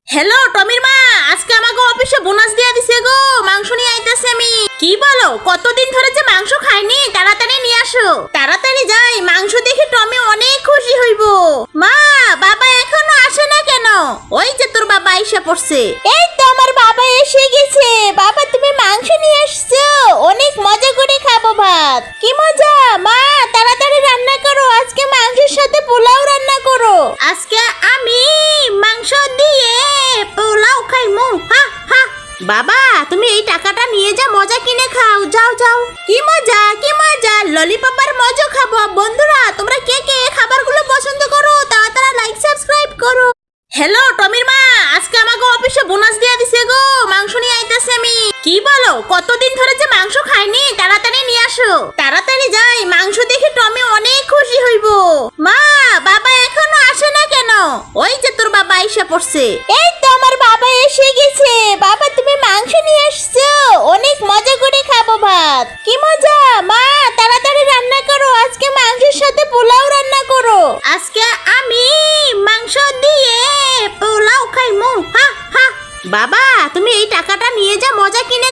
Hello টমির মা, আজকে আমাকে অফিসে বোনাস দিয়ে দিছে গো। মাংস নিয়ে আইতাছি আমি। কি বলো, কতদিন ধরে যে মাংস খাইনি, তাড়াতাড়ি নিয়ে আসো। তাড়াতাড়ি যাই, মাংস দেখে টমি অনেক খুশি হইব। মা, বাবা এখনো আসে না কেন? ওই যে তোর বাবা এসে পড়ছে। এই তো আমার বাবা এসে গেছে। বাবা, তুমি মাংস নিয়ে আসছো, অনেক মজা করে খাবো ভাত। কি মজা! মা, তাড়াতাড়ি রান্না করো, আজকে মাংসের সাথে পোলাও রান্না করো। আজকে আমি মাংস দিয়ে পোলাও খাইমু। হা হা। বাবা, তুমি এই টাকাটা নিয়ে যা, মজা কিনে খাও। যাও যাও। কি মজা, কি মজা! ললিপপ আর মজা খাবো। বন্ধুরা, তোমরা কে কে খাবারগুলো পছন্দ করো, তাড়াতাড়ি লাইক সাবস্ক্রাইব করো। হ্যালো টমির মা, আজকে আমাকে অফিসে বোনাস দিয়ে দিছে গো। মাংস নিয়ে আইতাছি আমি। কি বলো, কতদিন ধরে যে মাংস খাইনি, তাড়াতাড়ি নিয়ে আসো। তাড়াতাড়ি যাই, মাংস দেখে টমি অনেক খুশি হইব। মা, বাবা এখনো আসে না কেন? ওই যে তোর বাবা এসে পড়ছে। এই তো আমার বাবা এসে গেছে। বাবা, তুমি মাংস নিয়ে আসছো, অনেক মজা করে খাবো ভাত। কি মজা! মা, তাড়াতাড়ি রান্না করো, আজকে মাংসের সাথে পোলাও রান্না করো। আজকে আমি মাংস দিয়ে পোলাও খাইমু। হা হা। বাবা, তুমি এই টাকাটা নিয়ে যা, মজা কিনে